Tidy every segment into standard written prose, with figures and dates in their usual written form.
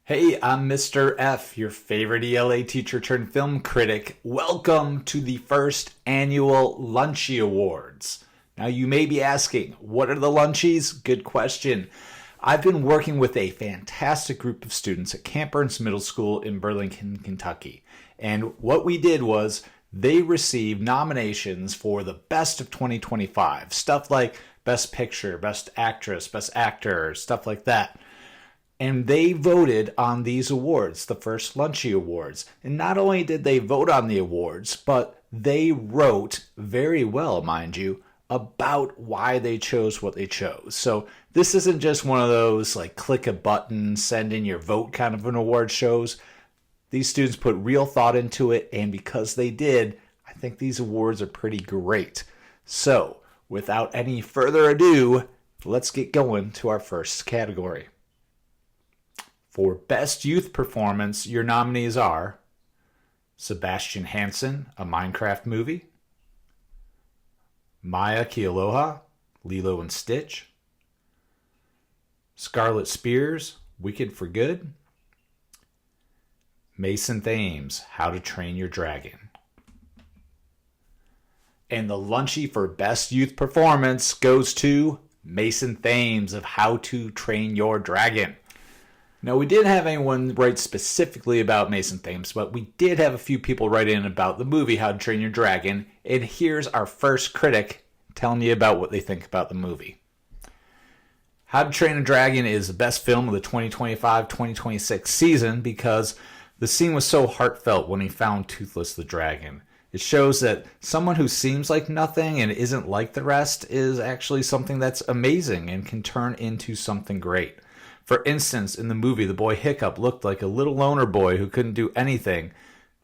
Hey, I'm Mr. F, your favorite ELA teacher turned film critic. Welcome to the first annual Lunchie Awards. Now, you may be asking, what are the Lunchies? Good question. I've been working with a fantastic group of students at Camp Ernst Middle School in Burlington, Kentucky. And what we did was they received nominations for the best of 2025. Stuff like Best Picture, Best Actress, Best Actor, stuff like that. And they voted on these awards, the first Lunchie Awards. And not only did they vote on the awards, but they wrote very well, mind you, about why they chose what they chose. So this isn't just one of those like click a button, send in your vote kind of an award shows. These students put real thought into it, and because they did, I think these awards are pretty great. So without any further ado, let's get going to our first category. For Best Youth Performance, your nominees are Sebastian Hansen, A Minecraft Movie, Maya Kealoha, Lilo and Stitch, Scarlett Spears, Wicked for Good, Mason Thames, How to Train Your Dragon. And the Lunchie for Best Youth Performance goes to Mason Thames of How to Train Your Dragon. Now, we didn't have anyone write specifically about Mason Thames, but we did have a few people write in about the movie How to Train Your Dragon, and here's our first critic telling you about what they think about the movie. How to Train a Dragon is the best film of the 2025-2026 season because the scene was so heartfelt when he found Toothless the dragon. It shows that someone who seems like nothing and isn't like the rest is actually something that's amazing and can turn into something great. For instance, in the movie, the boy Hiccup looked like a little loner boy who couldn't do anything,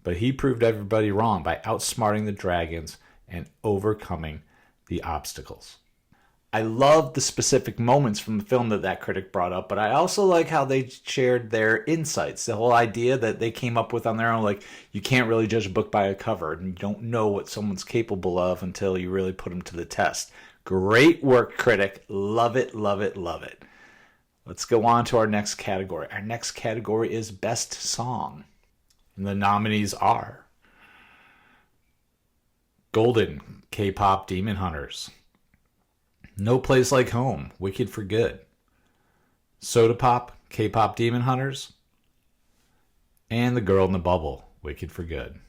but he proved everybody wrong by outsmarting the dragons and overcoming the obstacles. I love the specific moments from the film that critic brought up, but I also like how they shared their insights, the whole idea that they came up with on their own, like you can't really judge a book by a cover, and you don't know what someone's capable of until you really put them to the test. Great work, critic. Love it, love it, love it. Let's go on to our next category. Our next category is Best Song. And the nominees are Golden, K-Pop Demon Hunters, No Place Like Home, Wicked for Good, Soda Pop, K-Pop Demon Hunters, and The Girl in the Bubble, Wicked for Good.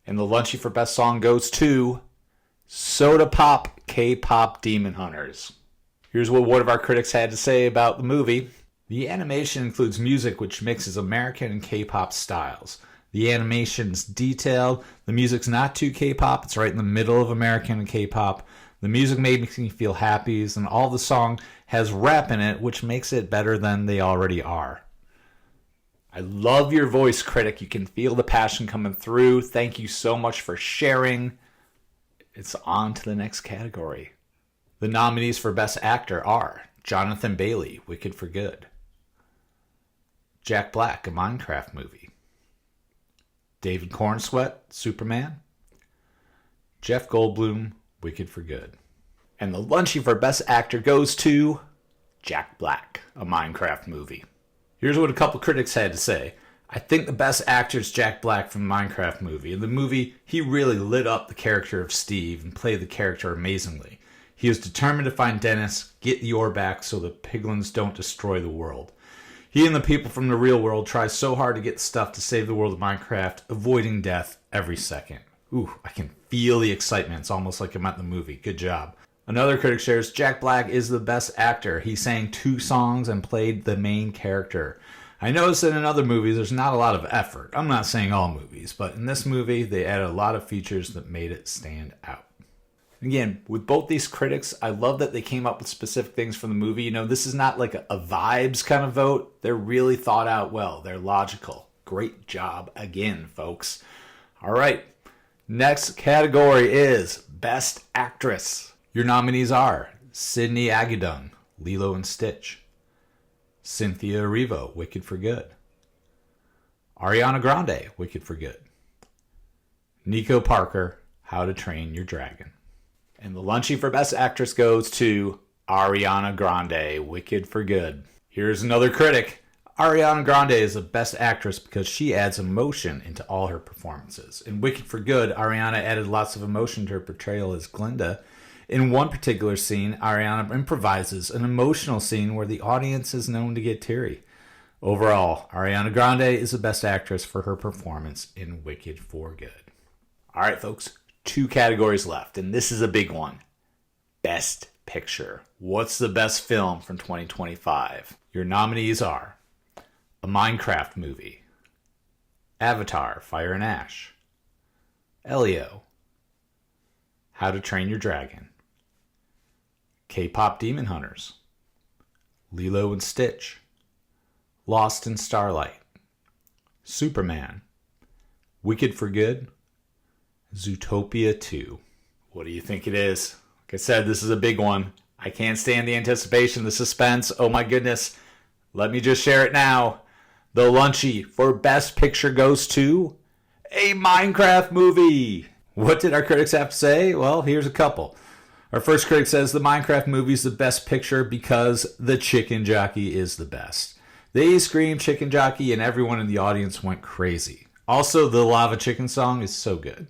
And the Lunchie for Best Song goes to Soda Pop, K-Pop Demon Hunters. Here's what one of our critics had to say about the movie. The animation includes music which mixes American and K-pop styles. The animation's detailed. The music's not too K-pop. It's right in the middle of American and K-pop. The music makes me feel happy, and all the song has rap in it, which makes it better than they already are. I love your voice, critic. You can feel the passion coming through. Thank you so much for sharing. It's on to the next category. The nominees for Best Actor are Jonathan Bailey, Wicked for Good, Jack Black, A Minecraft Movie, David Cornsweet, Superman, Jeff Goldblum, Wicked for Good. And the Lunchie for Best Actor goes to Jack Black, A Minecraft Movie. Here's what a couple critics had to say. I think the best actor is Jack Black from the Minecraft Movie. In the movie, he really lit up the character of Steve and played the character amazingly. He is determined to find Dennis, get the ore back so the piglins don't destroy the world. He and the people from the real world try so hard to get stuff to save the world of Minecraft, avoiding death every second. Ooh, I can feel the excitement. It's almost like I'm at the movie. Good job. Another critic shares, Jack Black is the best actor. He sang 2 songs and played the main character. I noticed that in other movies there's not a lot of effort. I'm not saying all movies, but in this movie they added a lot of features that made it stand out. Again, with both these critics, I love that they came up with specific things for the movie. You know, this is not like a vibes kind of vote. They're really thought out well. They're logical. Great job again, folks. All right. Next category is Best Actress. Your nominees are Sydney Agadung, Lilo and Stitch, Cynthia Erivo, Wicked for Good, Ariana Grande, Wicked for Good, Nico Parker, How to Train Your Dragon. And the Lunchie for Best Actress goes to Ariana Grande, Wicked for Good. Here's another critic. Ariana Grande is the best actress because she adds emotion into all her performances. In Wicked for Good, Ariana added lots of emotion to her portrayal as Glinda. In one particular scene, Ariana improvises an emotional scene where the audience is known to get teary. Overall, Ariana Grande is the best actress for her performance in Wicked for Good. All right, folks, 2 categories left, and this is a big one. Best Picture. What's the best film from 2025? Your nominees are a Minecraft movie, Avatar, Fire and Ash, Elio, How to Train Your Dragon, K-Pop Demon Hunters, Lilo and Stitch, Lost in Starlight, Superman, Wicked for Good, Zootopia 2. What do you think it is? Like I said, this is a big one. I can't stand the anticipation, the suspense. Oh my goodness. Let me just share it now. The Lunchie for Best Picture goes to a Minecraft movie. What did our critics have to say? Well, here's a couple. Our first critic says the Minecraft movie is the best picture because the chicken jockey is the best. They screamed chicken jockey and everyone in the audience went crazy. Also, the Lava Chicken song is so good.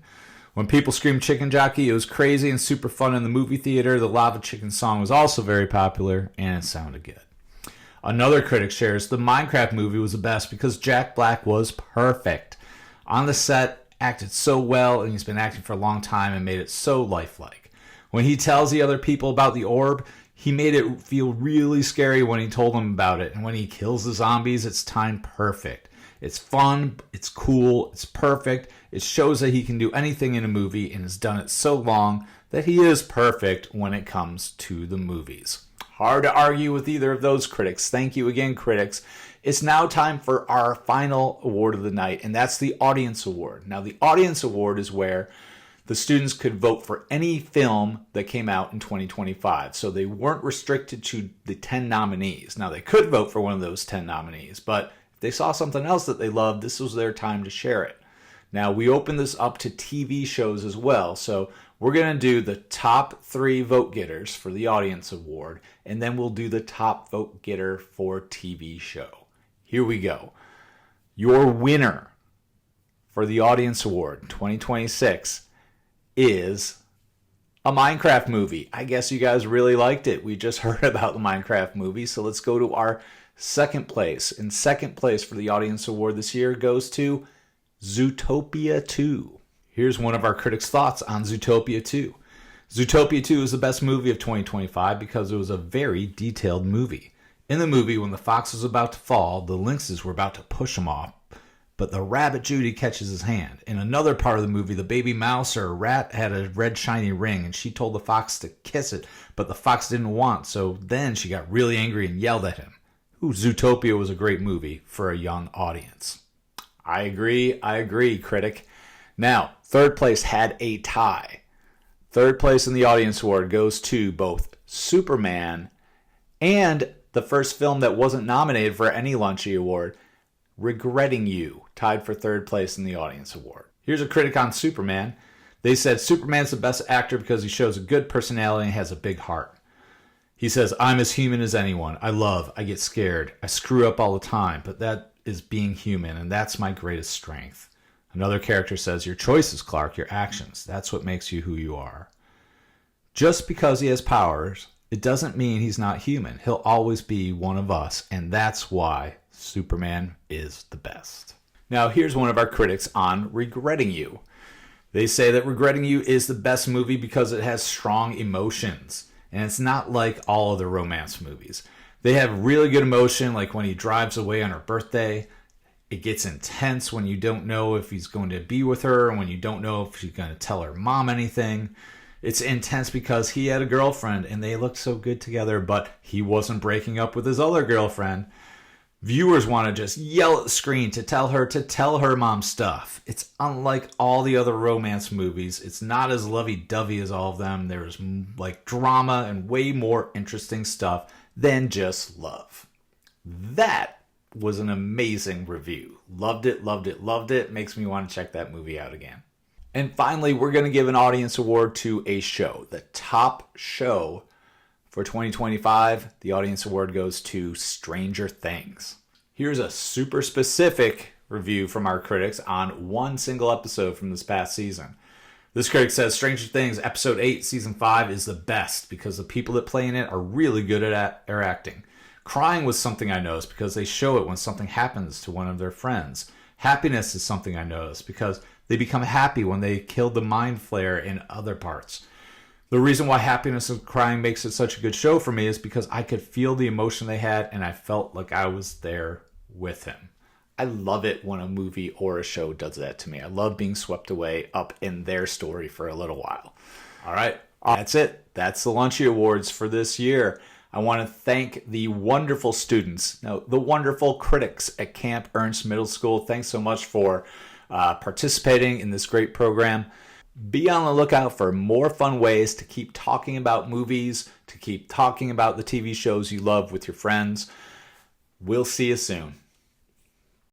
When people screamed chicken jockey, it was crazy and super fun in the movie theater. The Lava Chicken song was also very popular and it sounded good. Another critic shares the Minecraft movie was the best because Jack Black was perfect. On the set, acted so well, and he's been acting for a long time and made it so lifelike. When he tells the other people about the orb, he made it feel really scary when he told them about it. And when he kills the zombies, it's timed perfect. It's fun, it's cool, it's perfect. It shows that he can do anything in a movie and has done it so long that he is perfect when it comes to the movies. Hard to argue with either of those critics. Thank you again, critics. It's now time for our final award of the night, and that's the Audience Award. Now, the Audience Award is where the students could vote for any film that came out in 2025. So they weren't restricted to the 10 nominees. Now, they could vote for one of those 10 nominees, but if they saw something else that they loved, this was their time to share it. Now, we open this up to TV shows as well, so we're going to do the top 3 vote getters for the Audience Award, and then we'll do the top vote getter for TV show. Here we go. Your winner for the Audience Award 2026 is a Minecraft movie. I guess you guys really liked it. We just heard about the Minecraft movie, so let's go to our second place. And second place for the Audience Award this year goes to Zootopia 2. Here's one of our critics' thoughts on Zootopia 2. Zootopia 2 is the best movie of 2025 because it was a very detailed movie. In the movie, when the fox was about to fall, the lynxes were about to push him off, but the rabbit Judy catches his hand. In another part of the movie, the baby mouse or rat had a red shiny ring, and she told the fox to kiss it, but the fox didn't want, so then she got really angry and yelled at him. Zootopia was a great movie for a young audience. I agree, critic. Now, third place had a tie. Third place in the Audience Award goes to both Superman and the first film that wasn't nominated for any Lunchie Award, Regretting You, tied for third place in the Audience Award. Here's a critic on Superman. They said Superman's the best actor because he shows a good personality and has a big heart. He says, I'm as human as anyone. I love, I get scared, I screw up all the time, but that is being human, and that's my greatest strength. Another character says, your choices, Clark, your actions. That's what makes you who you are. Just because he has powers, it doesn't mean he's not human. He'll always be one of us, and that's why Superman is the best. Now, here's one of our critics on Regretting You. They say that Regretting You is the best movie because it has strong emotions, and it's not like all other romance movies. They have really good emotion, like when he drives away on her birthday. It gets intense when you don't know if he's going to be with her and when you don't know if she's going to tell her mom anything. It's intense because he had a girlfriend and they looked so good together, but he wasn't breaking up with his other girlfriend. Viewers want to just yell at the screen to tell her mom stuff. It's unlike all the other romance movies. It's not as lovey-dovey as all of them. There's like drama and way more interesting stuff than just love. That was an amazing review. Loved it, loved it, loved it. Makes me want to check that movie out again. And finally, we're going to give an Audience Award to a show. The top show for 2025, the Audience Award goes to Stranger Things. Here's a super specific review from our critics on one single episode from this past season. This critic says Stranger Things Episode 8, Season 5 is the best because the people that play in it are really good at acting. Crying was something I noticed because they show it when something happens to one of their friends. Happiness is something I noticed because they become happy when they kill the mind flare in other parts. The reason why happiness and crying makes it such a good show for me is because I could feel the emotion they had and I felt like I was there with him. I love it when a movie or a show does that to me. I love being swept away up in their story for a little while. All right, that's it. That's the Lunchie Awards for this year. I want to thank the wonderful students, the wonderful critics at Camp Ernst Middle School. Thanks so much for participating in this great program. Be on the lookout for more fun ways to keep talking about movies, to keep talking about the TV shows you love with your friends. We'll see you soon.